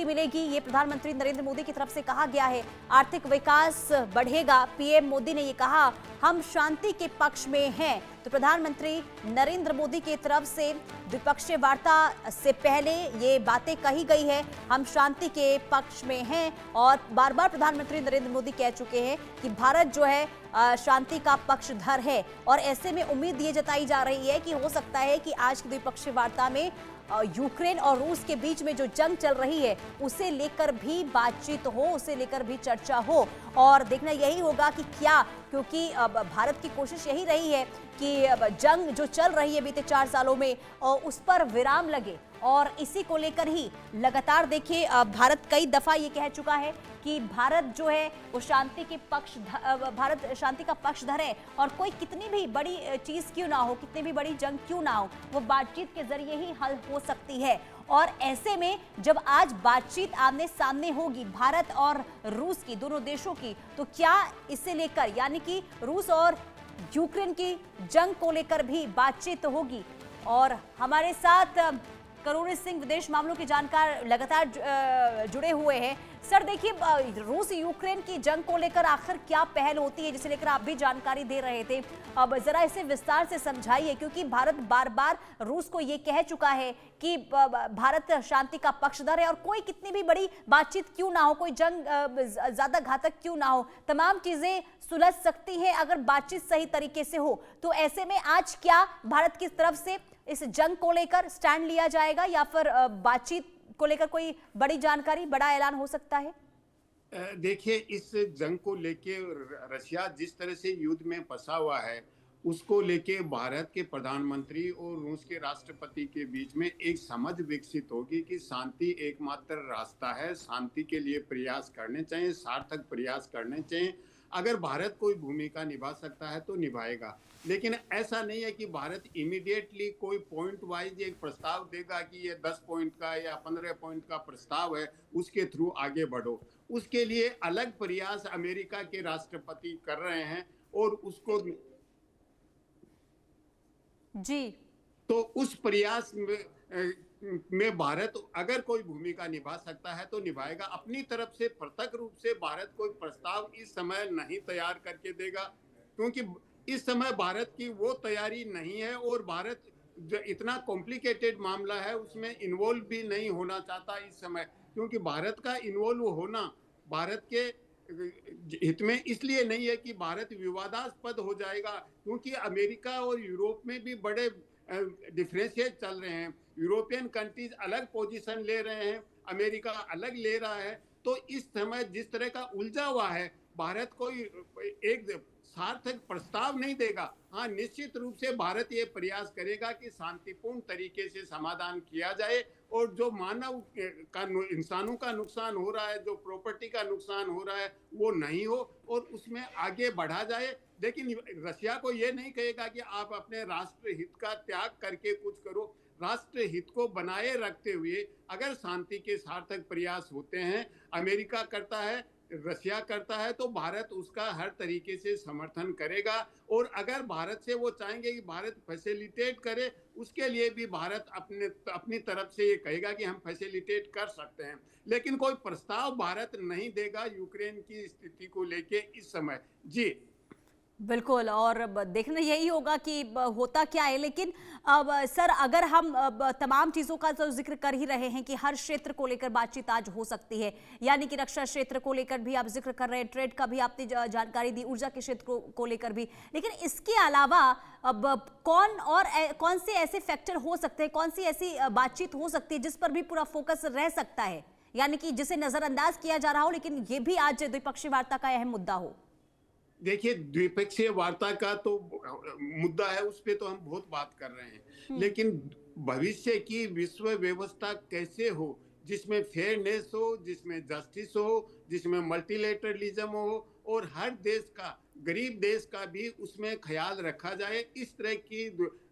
मिलेगी, ये प्रधानमंत्री नरेंद्र मोदी की तरफ से कहा गया है। आर्थिक विकास बढ़ेगा, पीएम मोदी ने ये कहा, हम शांति के पक्ष में हैं। तो प्रधानमंत्री नरेंद्र मोदी की तरफ से द्विपक्षीय वार्ता से पहले ये बातें कही गई है, हम शांति के पक्ष में हैं। और बार बार प्रधानमंत्री नरेंद्र मोदी कह चुके हैं कि भारत जो है शांति का पक्षधर है। और ऐसे में उम्मीद ये जताई जा रही है कि हो सकता है कि आज की द्विपक्षीय वार्ता में यूक्रेन और रूस के बीच में जो जंग चल रही है उसे लेकर भी बातचीत हो, उसे लेकर भी चर्चा हो। और देखना यही होगा कि क्या, क्योंकि भारत की कोशिश यही रही है कि जंग जो चल रही है बीते 4 सालों में उस पर विराम लगे। और इसी को लेकर ही लगातार देखिए भारत कई दफा ये कह चुका है कि भारत जो है वो भारत शांति का पक्षधर है। और कोई कितनी भी बड़ी चीज क्यों ना हो, कितनी भी बड़ी जंग क्यों ना हो, वो बातचीत के जरिए ही हल हो सकती है। और ऐसे में जब आज बातचीत आमने सामने होगी भारत और रूस की, दोनों देशों की, तो क्या इससे लेकर यानी कि रूस और यूक्रेन की जंग को लेकर भी बातचीत होगी। और हमारे साथ करुण सिंह विदेश मामलों के जानकार लगातार जुड़े हुए हैं। सर देखिए, रूस यूक्रेन की जंग को लेकर आखिर क्या पहल होती है, जिसे लेकर आप भी जानकारी दे रहे थे, अब जरा इसे विस्तार से समझाइए। क्योंकि भारत बार बार रूस को ये कह चुका है कि भारत शांति का पक्षधर है और कोई कितनी भी बड़ी बातचीत क्यों ना हो, कोई जंग ज्यादा घातक क्यों ना हो, तमाम चीजें सुलझ सकती हैं अगर बातचीत सही तरीके से हो। तो ऐसे में आज क्या भारत की तरफ से इस जंग को लेकर स्टैंड लिया जाएगा या फिर बातचीत को लेकर कोई बड़ी जानकारी, बड़ा ऐलान हो सकता है? देखिए, इस जंग को लेके रशिया जिस तरह से युद्ध में फंसा हुआ है, उसको लेके भारत के प्रधानमंत्री और रूस के राष्ट्रपति के बीच में एक समझ विकसित होगी कि शांति एकमात्र रास्ता है। शांति के लिए प्रयास करने चाहिए, सार्थक प्रयास करने चाहिए। अगर भारत कोई भूमिका निभा सकता है तो निभाएगा, लेकिन ऐसा नहीं है कि भारत इमीडिएटली कोई पॉइंट वाइज एक प्रस्ताव देगा कि ये 10 पॉइंट का या 15 पॉइंट का प्रस्ताव है, उसके थ्रू आगे बढ़ो। उसके लिए अलग प्रयास अमेरिका के राष्ट्रपति कर रहे हैं और उसको जी, तो उस प्रयास में भारत अगर कोई भूमिका निभा सकता है तो निभाएगा। अपनी तरफ से प्रत्यक्ष रूप से भारत कोई प्रस्ताव इस समय नहीं तैयार करके देगा, क्योंकि इस समय भारत की वो तैयारी नहीं है और भारत जो इतना कॉम्प्लिकेटेड मामला है उसमें इन्वॉल्व भी नहीं होना चाहता इस समय, क्योंकि भारत का इन्वॉल्व होना भारत के हित में इसलिए नहीं है कि भारत विवादास्पद हो जाएगा, क्योंकि अमेरिका और यूरोप में भी बड़े डिफरेंशिएट चल रहे हैं। यूरोपियन कंट्रीज अलग पोजीशन ले रहे हैं, अमेरिका अलग ले रहा है। तो इस समय जिस तरह का उलझा हुआ है, भारत कोई एक सार्थक प्रस्ताव नहीं देगा। हाँ, निश्चित रूप से भारत ये प्रयास करेगा कि शांतिपूर्ण तरीके से समाधान किया जाए और जो मानव का इंसानों का नुकसान हो रहा है, जो प्रॉपर्टी का नुकसान हो रहा है, वो नहीं हो और उसमें आगे बढ़ा जाए। लेकिन रशिया को ये नहीं कहेगा कि आप अपने राष्ट्र हित का त्याग करके कुछ करो। राष्ट्र हित को बनाए रखते हुए अगर शांति के सार्थक प्रयास होते हैं, अमेरिका करता है, रशिया करता है, तो भारत उसका हर तरीके से समर्थन करेगा। और अगर भारत से वो चाहेंगे कि भारत फैसिलिटेट करे, उसके लिए भी भारत अपनी तरफ से ये कहेगा कि हम फैसिलिटेट कर सकते हैं। लेकिन कोई प्रस्ताव भारत नहीं देगा यूक्रेन की स्थिति को लेके इस समय। जी बिल्कुल। और देखना यही होगा कि होता क्या है। लेकिन अब सर, अगर हम तमाम चीज़ों का तो जिक्र कर ही रहे हैं कि हर क्षेत्र को लेकर बातचीत आज हो सकती है, यानी कि रक्षा क्षेत्र को लेकर भी आप जिक्र कर रहे हैं, ट्रेड का भी आपने जानकारी दी, ऊर्जा के क्षेत्र को लेकर भी। लेकिन इसके अलावा अब कौन से ऐसे फैक्टर हो सकते हैं, कौन सी ऐसी बातचीत हो सकती है जिस पर भी पूरा फोकस रह सकता है, यानी कि जिसे नजरअंदाज किया जा रहा हो लेकिन ये भी आज द्विपक्षीय वार्ता का अहम मुद्दा हो? देखिए, द्विपक्षीय वार्ता का तो मुद्दा है, उस पे तो हम बहुत बात कर रहे हैं, लेकिन भविष्य की विश्व व्यवस्था कैसे हो, जिसमें फेयरनेस हो, जिसमें जस्टिस हो, जिसमें मल्टीलेटरलिज्म हो और हर देश का, गरीब देश का भी उसमें ख्याल रखा जाए, इस तरह की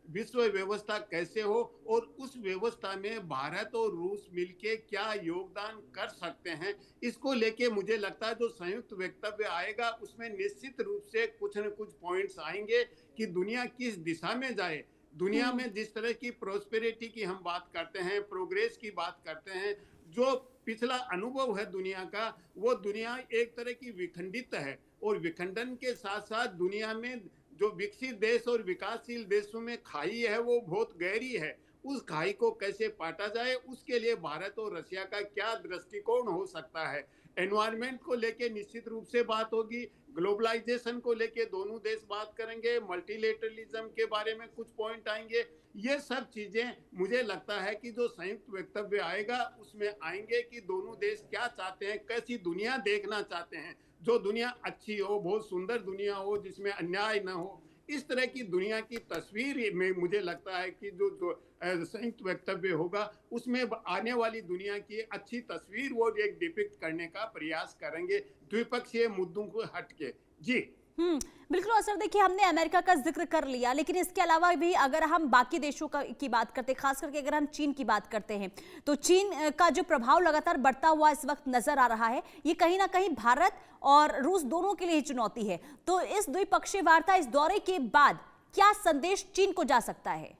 विश्व व्यवस्था कैसे हो और उस व्यवस्था में भारत और रूस मिलके क्या योगदान कर सकते हैं, इसको लेके मुझे लगता है जो संयुक्त वक्तव्य आएगा उसमें निश्चित रूप से कुछ न कुछ पॉइंट्स आएंगे कि दुनिया किस दिशा में जाए। दुनिया में जिस तरह की प्रोस्पेरिटी की हम बात करते हैं, प्रोग्रेस की बात करते हैं, जो पिछला अनुभव है दुनिया का, वो दुनिया एक तरह की विखंडित है, और विखंडन के साथ साथ दुनिया में जो विकसित देश और विकासशील देशों में खाई है वो बहुत गहरी है। उस खाई को कैसे पाटा जाए, उसके लिए भारत और रशिया का क्या दृष्टिकोण हो सकता है। एनवायरमेंट को लेके निश्चित रूप से बात होगी, ग्लोबलाइजेशन को लेके दोनों देश बात करेंगे, मल्टीलेटरलिज्म के बारे में कुछ पॉइंट आएंगे। ये सब चीजें मुझे लगता है कि जो संयुक्त वक्तव्य आएगा उसमें आएंगे कि दोनों देश क्या चाहते हैं, कैसी दुनिया देखना चाहते हैं। जो दुनिया अच्छी हो, बहुत सुंदर दुनिया हो, जिसमें अन्याय न हो, इस तरह की दुनिया की तस्वीर में मुझे लगता है कि जो संयुक्त वक्तव्य होगा उसमें आने वाली दुनिया की अच्छी तस्वीर वो एक डिपिक्ट करने का प्रयास करेंगे, द्विपक्षीय मुद्दों को हटके। जी बिल्कुल। और सर देखिए, हमने अमेरिका का जिक्र कर लिया, लेकिन इसके अलावा भी अगर हम बाकी देशों की बात करते हैं, खास करके अगर हम चीन की बात करते हैं, तो चीन का जो प्रभाव लगातार बढ़ता हुआ इस वक्त नजर आ रहा है, ये कहीं ना कहीं भारत और रूस दोनों के लिए चुनौती है। तो इस द्विपक्षीय वार्ता, इस दौरे के बाद क्या संदेश चीन को जा सकता है?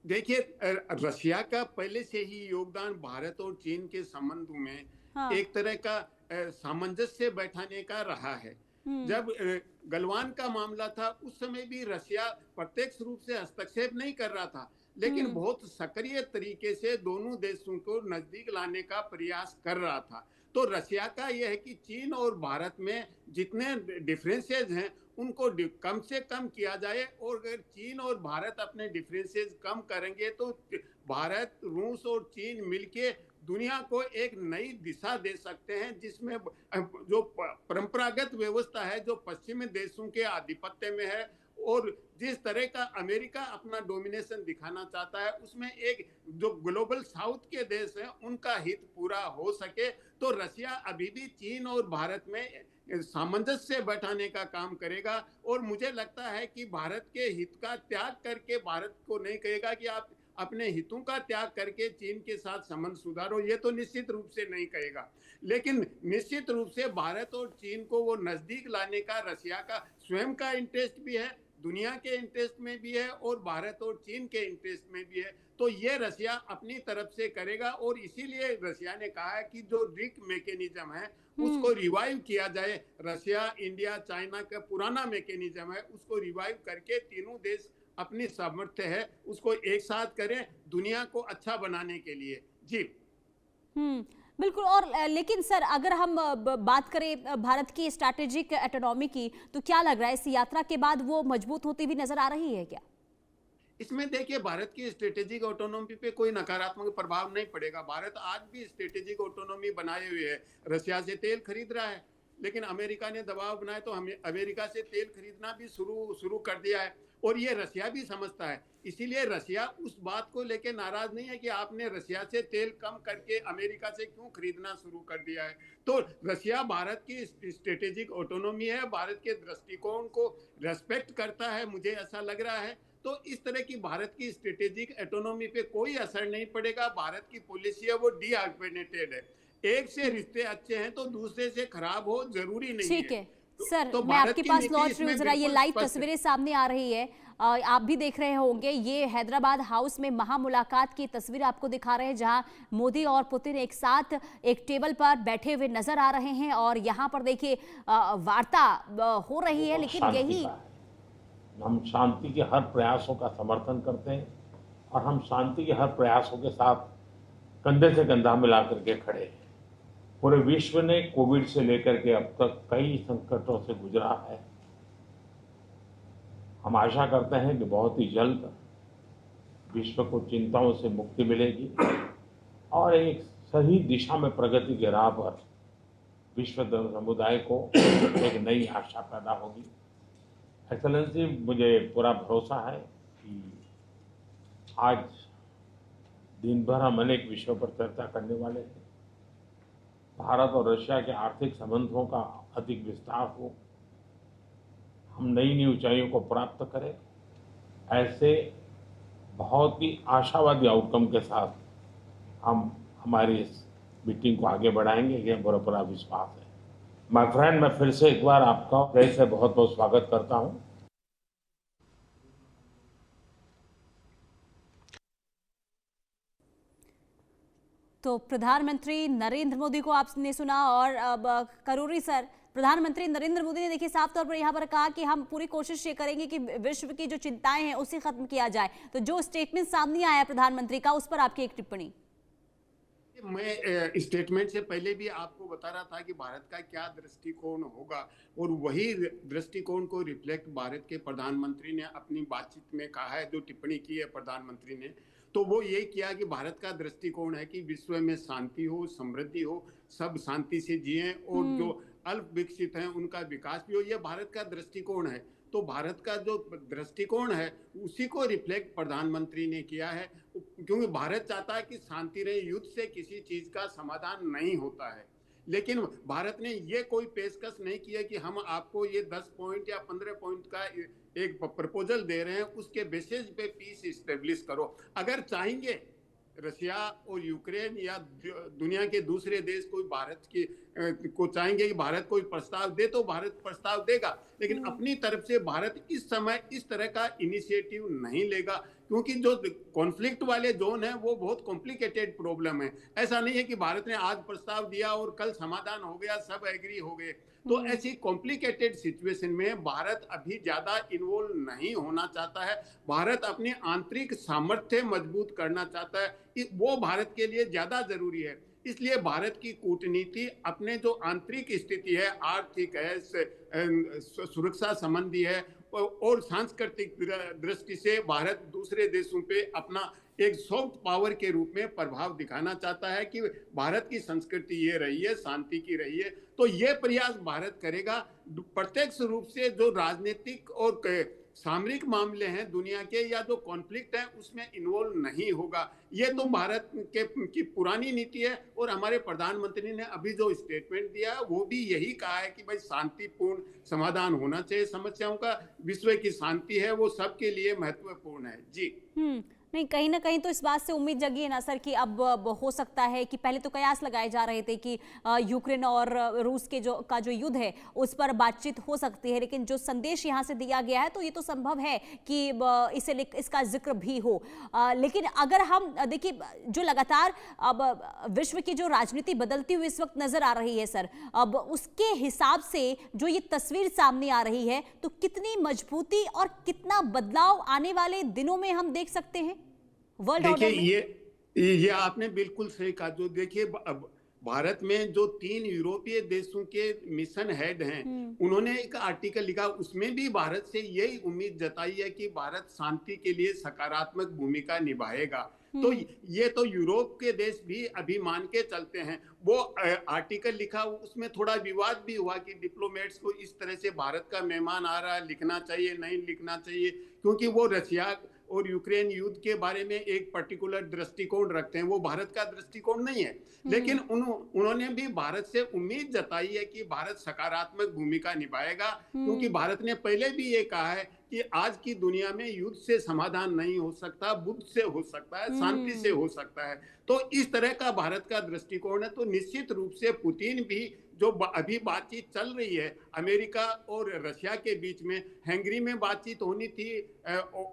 देखिए, रशिया का पहले से ही योगदान भारत और चीन के संबंधों में हाँ। एक तरह का सामंजस्य बैठाने का रहा है। जब गलवान का मामला था उस समय भी रशिया प्रत्यक्ष रूप से हस्तक्षेप नहीं कर रहा था, लेकिन बहुत सक्रिय तरीके से दोनों देशों को नजदीक लाने का प्रयास कर रहा था। तो रशिया का यह है कि चीन और भारत में जितने डिफरेंसेस हैं उनको कम से कम किया जाए, और अगर चीन और भारत अपने डिफरेंसेस कम करेंगे तो भारत, रूस और चीन मिलके दुनिया को एक नई दिशा दे सकते हैं, जिसमें जो परंपरागत व्यवस्था है जो पश्चिमी देशों के आधिपत्य में है और जिस तरह का अमेरिका अपना डोमिनेशन दिखाना चाहता है, उसमें एक जो ग्लोबल साउथ के देश हैं उनका हित पूरा हो सके, तो रशिया अभी भी चीन और भारत में सामंजस्य बैठाने का काम करेगा। और मुझे लगता है कि भारत के हित का त्याग करके, भारत को नहीं कहेगा कि आप अपने हितों का त्याग करके चीन के साथ संबंध सुधारो, ये तो निश्चित रूप से नहीं कहेगा, लेकिन निश्चित रूप से भारत और चीन को वो नजदीक लाने का रशिया का स्वयं का इंटरेस्ट भी है, दुनिया के इंटरेस्ट में भी है और भारत और चीन के इंटरेस्ट में भी है। तो ये रशिया अपनी तरफ से करेगा, और इसीलिए रशिया ने कहा है कि जो रिक मैकेनिज्म है उसको रिवाइव किया जाए। रशिया, इंडिया, चाइना का पुराना मैकेनिज्म है, उसको रिवाइव करके तीनों देश अपनी सामर्थ्य है उसको एक साथ करें दुनिया को अच्छा बनाने के लिए। जी बिल्कुल। और लेकिन सर, अगर हम बात करें भारत की स्ट्रैटेजिक ऑटोनॉमी की, तो क्या लग रहा है इस यात्रा के बाद वो मजबूत होती हुई नजर आ रही है क्या? इसमें देखिए, भारत की स्ट्रेटेजिक ऑटोनॉमी पे कोई नकारात्मक प्रभाव नहीं पड़ेगा। भारत आज भी स्ट्रेटेजिक ऑटोनॉमी बनाए हुए है, रशिया से तेल खरीद रहा है, लेकिन अमेरिका ने दबाव बनाया तो हमें अमेरिका से तेल खरीदना भी शुरू कर दिया है, और ये रशिया भी समझता है। इसीलिए रशिया उस बात को लेकर नाराज नहीं है कि आपने रशिया से तेल कम करके अमेरिका से क्यों खरीदना शुरू कर दिया है। तो रशिया भारत की स्ट्रेटेजिक ऑटोनॉमी है, भारत के दृष्टिकोण को रेस्पेक्ट करता है, मुझे ऐसा लग रहा है। तो इस तरह की भारत की स्ट्रेटेजिक ऑटोनॉमी पे कोई असर नहीं पड़ेगा। भारत की पॉलिसी है वो डीआर्गुमेंटेड है, एक से रिश्ते अच्छे हैं तो दूसरे से खराब हो जरूरी नहीं है। ठीक है सर, तो मैं आपके पास लौट रही हूँ। जरा ये लाइव स्पष्ट तस्वीरें सामने आ रही है, आप भी देख रहे होंगे। ये हैदराबाद हाउस में महामुलाकात की तस्वीर आपको दिखा रहे हैं, जहां मोदी और पुतिन एक साथ एक टेबल पर बैठे हुए नजर आ रहे हैं, और यहाँ पर देखिए वार्ता हो रही है। लेकिन यही हम शांति के हर प्रयासों का समर्थन करते हैं, और हम शांति के हर प्रयासों के साथ कंधे से कंधा मिलाकर के खड़े हैं। पूरे विश्व ने कोविड से लेकर के अब तक कई संकटों से गुजरा है। हम आशा करते हैं कि बहुत ही जल्द विश्व को चिंताओं से मुक्ति मिलेगी और एक सही दिशा में प्रगति के राह पर विश्व समुदाय को एक नई आशा पैदा होगी। एक्सेलेंसी, मुझे पूरा भरोसा है कि आज दिन भर हम अनेक विषयों पर चर्चा करने वाले हैं। भारत और रशिया के आर्थिक संबंधों का अधिक विस्तार हो, हम नई ऊंचाइयों को प्राप्त करें, ऐसे बहुत ही आशावादी आउटकम के साथ हम हमारी इस मीटिंग को आगे बढ़ाएंगे, यह मेरा पूरा विश्वास है। माय फ्रेंड, मैं फिर से एक बार आपका हृदय से बहुत बहुत स्वागत करता हूं। तो प्रधानमंत्री नरेंद्र मोदी को आपने सुना और अब करूरी सर, प्रधानमंत्री नरेंद्र मोदी ने देखिए साफ तौर पर यहाँ पर कहा कि हम पूरी कोशिश ये करेंगे कि विश्व की जो चिंताएं हैं उसे खत्म किया जाए। तो जो स्टेटमेंट सामने आया प्रधानमंत्री का, उस पर आपकी एक टिप्पणी। मैं स्टेटमेंट से पहले भी आपको बता रहा था कि भारत का क्या दृष्टिकोण होगा, और वही दृष्टिकोण को रिफ्लेक्ट भारत के प्रधानमंत्री ने अपनी बातचीत में कहा है। जो टिप्पणी की है प्रधानमंत्री ने, तो वो ये किया कि भारत का दृष्टिकोण है कि विश्व में शांति हो, समृद्धि हो, सब शांति से जिएं, और जो अल्प विकसित हैं उनका विकास भी हो। ये भारत का दृष्टिकोण है। तो भारत का जो दृष्टिकोण है उसी को रिफ्लेक्ट प्रधानमंत्री ने किया है, क्योंकि भारत चाहता है कि शांति रहे। युद्ध से किसी चीज का समाधान नहीं होता है, लेकिन भारत ने ये कोई पेशकश नहीं किया कि हम आपको ये 10 पॉइंट या 15 पॉइंट का एक प्रपोजल दे रहे हैं, उसके बेसिस पे पीस इस्टेब्लिश करो। अगर चाहेंगे रशिया और यूक्रेन या दुनिया के दूसरे देश कोई भारत की को चाहेंगे कि भारत कोई प्रस्ताव दे, तो भारत प्रस्ताव देगा, लेकिन अपनी तरफ से भारत इस समय इस तरह का इनिशिएटिव नहीं लेगा, क्योंकि जो कॉन्फ्लिक्ट वाले जोन है वो बहुत कॉम्प्लिकेटेड प्रॉब्लम है। ऐसा नहीं है कि भारत ने आज प्रस्ताव दिया और कल समाधान हो गया, सब एग्री हो गए। तो ऐसी कॉम्प्लिकेटेड सिचुएशन में भारत अभी ज्यादा इन्वॉल्व नहीं होना चाहता है। भारत अपनी आंतरिक सामर्थ्य मजबूत करना चाहता है, वो भारत के लिए ज्यादा जरूरी है। इसलिए भारत की कूटनीति अपने जो आंतरिक स्थिति है, आर्थिक है, सुरक्षा संबंधी है और सांस्कृतिक दृष्टि से भारत दूसरे देशों पे अपना एक सॉफ्ट पावर के रूप में प्रभाव दिखाना चाहता है कि भारत की संस्कृति ये रही है, शांति की रही है। तो ये प्रयास भारत करेगा। प्रत्यक्ष रूप से जो राजनीतिक और सामरिक मामले हैं दुनिया के या जो कॉन्फ्लिक्ट है उसमें इन्वॉल्व नहीं होगा। ये तो भारत की पुरानी नीति है, और हमारे प्रधानमंत्री ने अभी जो स्टेटमेंट दिया वो भी यही कहा है कि भाई शांतिपूर्ण समाधान होना चाहिए समस्याओं का। विश्व की शांति है वो सबके लिए महत्वपूर्ण है। जी नहीं, कहीं ना कहीं तो इस बात से उम्मीद जगी है ना सर कि अब हो सकता है कि पहले तो कयास लगाए जा रहे थे कि यूक्रेन और रूस के जो युद्ध है उस पर बातचीत हो सकती है, लेकिन जो संदेश यहाँ से दिया गया है तो ये तो संभव है कि इसका जिक्र भी हो। लेकिन अगर हम देखिए जो लगातार अब विश्व की जो राजनीति बदलती हुई इस वक्त नजर आ रही है सर, अब उसके हिसाब से जो ये तस्वीर सामने आ रही है तो कितनी मजबूती और कितना बदलाव आने वाले दिनों में हम देख सकते हैं वर्ल्ड ऑर्डर में? ये आपने बिल्कुल सही कहा। जो देखिए भारत में जो 3 यूरोपीय देशों के मिशन हेड हैं, उन्होंने एक आर्टिकल लिखा, उसमें भी भारत से यही उम्मीद जताई है कि भारत शांति के लिए सकारात्मक भूमिका निभाएगा। तो ये तो यूरोप के देश भी अभी मान के चलते हैं। वो आर्टिकल लिखा, उसमें थोड़ा विवाद भी हुआ कि डिप्लोमेट्स को इस तरह से भारत का मेहमान आ रहा है, लिखना चाहिए नहीं लिखना चाहिए, क्योंकि वो रशिया और यूक्रेन युद्ध के बारे में एक पर्टिकुलर दृष्टिकोण रखते हैं, वो भारत का दृष्टिकोण नहीं है। लेकिन उन्होंने भी भारत से उम्मीद जताई है कि भारत सकारात्मक भूमिका निभाएगा, क्योंकि भारत ने पहले भी ये कहा है कि आज की दुनिया में युद्ध से समाधान नहीं हो सकता, बुद्ध से हो सकता है, शांति से हो सकता है। तो इस तरह का भारत का दृष्टिकोण है। तो निश्चित रूप से पुतिन भी, जो अभी बातचीत चल रही है अमेरिका और रशिया के बीच में, हंगरी में बातचीत होनी थी,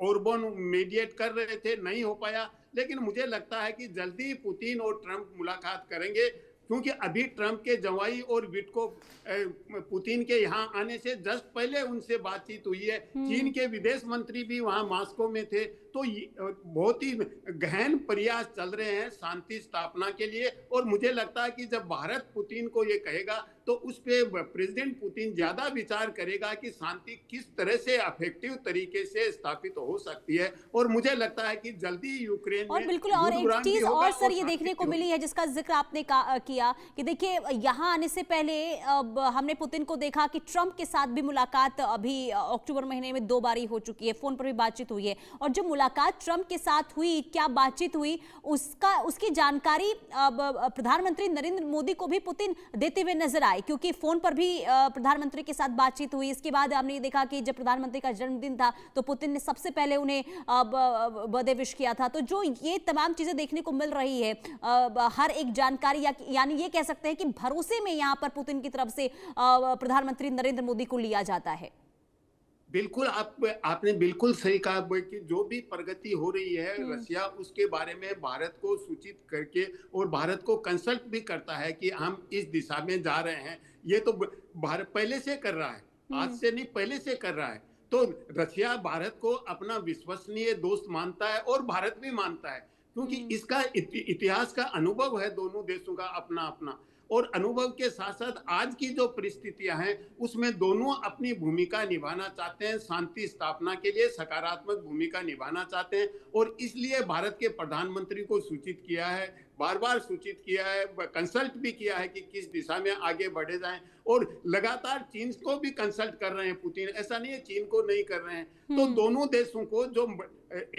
ओरबान मीडिएट कर रहे थे, नहीं हो पाया। लेकिन मुझे लगता है कि जल्दी पुतिन और ट्रंप मुलाकात करेंगे, क्योंकि अभी ट्रंप के जवाई और विटको पुतिन के यहाँ आने से जस्ट पहले उनसे बातचीत हुई है। चीन के विदेश मंत्री भी वहाँ मॉस्को में थे। तो बहुत ही गहन प्रयास चल रहे हैं शांति स्थापना के लिए। और मुझे लगता है कि जब भारत पुतिन को ये कहेगा तो उस पे प्रेसिडेंट पुतिन ज्यादा विचार करेगा कि शांति किस तरह से इफेक्टिव तरीके से स्थापित हो सकती है। और मुझे लगता है कि जल्दी यूक्रेन और बिल्कुल, और एक चीज और सर ये देखने को मिली है जिसका जिक्र आपने किया कि देखिए यहाँ आने से पहले हमने पुतिन को देखा कि ट्रंप के साथ भी मुलाकात अभी अक्टूबर महीने में 2 बार हो चुकी है, फोन पर भी बातचीत हुई है। और जो मुलाकात ट्रंप के साथ हुई, क्या बातचीत हुई, उसकी जानकारी प्रधानमंत्री नरेंद्र मोदी को भी पुतिन देते हुए नजर आए, क्योंकि फोन पर भी प्रधानमंत्री के साथ बातचीत हुई। इसके बाद हमने देखा कि जब प्रधानमंत्री का जन्मदिन था तो पुतिन ने सबसे पहले उन्हें बर्थडे विश किया था। तो जो ये तमाम चीजें देखने को मिल रही है, हर एक जानकारी, यानी ये कह सकते हैं कि भरोसे में यहाँ पर पुतिन की तरफ से प्रधानमंत्री नरेंद्र मोदी को लिया जाता है। बिल्कुल, आपने बिल्कुल सही कहा कि जो भी प्रगति हो रही है रसिया उसके बारे में भारत को सूचित करके और भारत को कंसल्ट भी करता है कि हम इस दिशा में जा रहे हैं। ये तो भारत पहले से कर रहा है, आज से नहीं पहले से कर रहा है। तो रसिया भारत को अपना विश्वसनीय दोस्त मानता है और भारत भी मानता है, क्योंकि इसका इतिहास का अनुभव है दोनों देशों का अपना अपना। और अनुभव के साथ साथ आज की जो परिस्थितियां हैं उसमें दोनों अपनी भूमिका निभाना चाहते हैं, शांति स्थापना के लिए सकारात्मक भूमिका निभाना चाहते हैं। और इसलिए भारत के प्रधानमंत्री को सूचित किया है, बार बार सूचित किया है, कंसल्ट भी किया है कि किस दिशा में आगे बढ़े जाएं। और लगातार चीन को भी कंसल्ट कर रहे हैं पुतिन, ऐसा नहीं है चीन को नहीं कर रहे हैं। तो दोनों देशों को, जो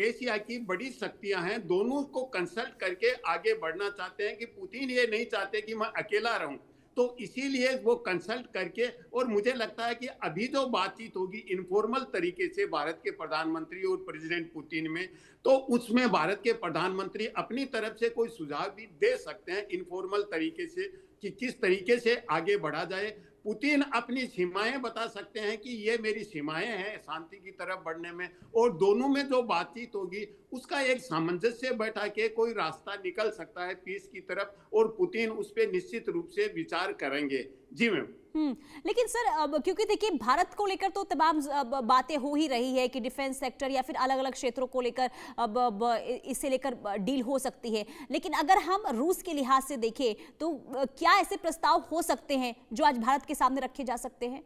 एशिया की बड़ी शक्तियां हैं, दोनों को कंसल्ट करके आगे बढ़ना चाहते हैं कि पुतिन ये नहीं चाहते कि मैं अकेला रहूं। तो इसीलिए वो कंसल्ट करके, और मुझे लगता है कि अभी जो बातचीत होगी इनफॉर्मल तरीके से भारत के प्रधानमंत्री और प्रेसिडेंट पुतिन में, तो उसमें भारत के प्रधानमंत्री अपनी तरफ से कोई सुझाव भी दे सकते हैं इनफॉर्मल तरीके से कि किस तरीके से आगे बढ़ा जाए। पुतिन अपनी सीमाएं बता सकते हैं कि ये मेरी सीमाएं हैं शांति की तरफ बढ़ने में, और दोनों में जो बातचीत होगी उसका एक सामंजस्य बैठा के कोई रास्ता निकल सकता है पीस की तरफ, और पुतिन उस पर निश्चित रूप से विचार करेंगे। जी मैम। लेकिन सर, अब क्योंकि देखिए भारत को लेकर तो तमाम बातें हो ही रही है कि डिफेंस सेक्टर या फिर अलग अलग क्षेत्रों को लेकर अब इसे लेकर डील हो सकती है, लेकिन अगर हम रूस के लिहाज से देखें तो क्या ऐसे प्रस्ताव हो सकते हैं जो आज भारत के सामने रखे जा सकते हैं?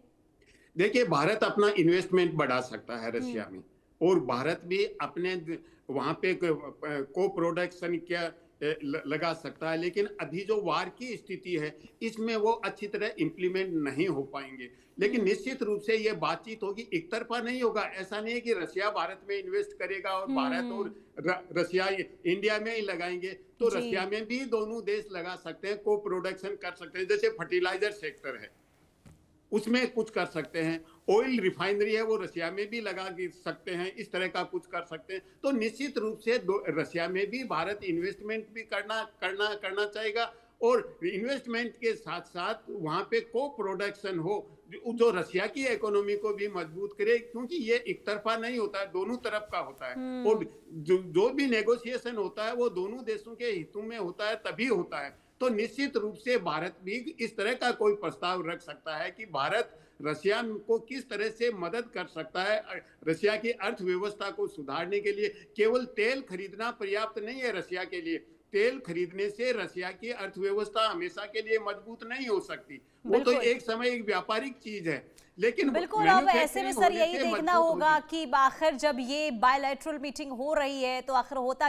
देखिए, भारत अपना इन्वेस्टमेंट बढ़ा सकता है रशिया में, और भारत भी अपने वहां पे को प्रोडक्शन क्या लगा सकता है। लेकिन अभी जो वार की स्थिति है इसमें वो अच्छी तरह इंप्लीमेंट नहीं हो पाएंगे। लेकिन निश्चित रूप से ये बातचीत होगी, एक तरफा नहीं होगा। ऐसा नहीं है कि रशिया भारत में इन्वेस्ट करेगा और भारत और रशिया इंडिया में ही लगाएंगे। तो रशिया में भी दोनों देश लगा सकते हैं, को प्रोडक्शन कर सकते हैं। जैसे फर्टिलाइजर सेक्टर है उसमें कुछ कर सकते हैं, ऑयल रिफाइनरी है वो रशिया में भी लगा सकते हैं, इस तरह का कुछ कर सकते हैं। तो निश्चित रूप से रशिया में भी भारत इन्वेस्टमेंट भी करना चाहेगा, और इन्वेस्टमेंट के साथ साथ वहां पे को प्रोडक्शन हो जो रशिया की इकोनॉमी को भी मजबूत करे, क्योंकि ये एक तरफा नहीं होता है, दोनों तरफ का होता है। और जो भी नेगोशिएशन होता है वो दोनों देशों के हितों में होता है, तभी होता है। तो निश्चित रूप से भारत भी इस तरह का कोई प्रस्ताव रख सकता है कि भारत रशिया को किस तरह से मदद कर सकता है। रशिया की अर्थव्यवस्था को सुधारने के लिए केवल तेल खरीदना पर्याप्त नहीं है रशिया के लिए। तेल खरीदने से रशिया की अर्थव्यवस्था हमेशा के लिए मजबूत नहीं हो सकती, वो तो एक समय एक व्यापारिक चीज है। लेकिन बिल्कुल, अब ऐसे में सर यही देखना होगा कि आखिर जब ये बायलैटरल मीटिंग हो रही है तो आखिर होता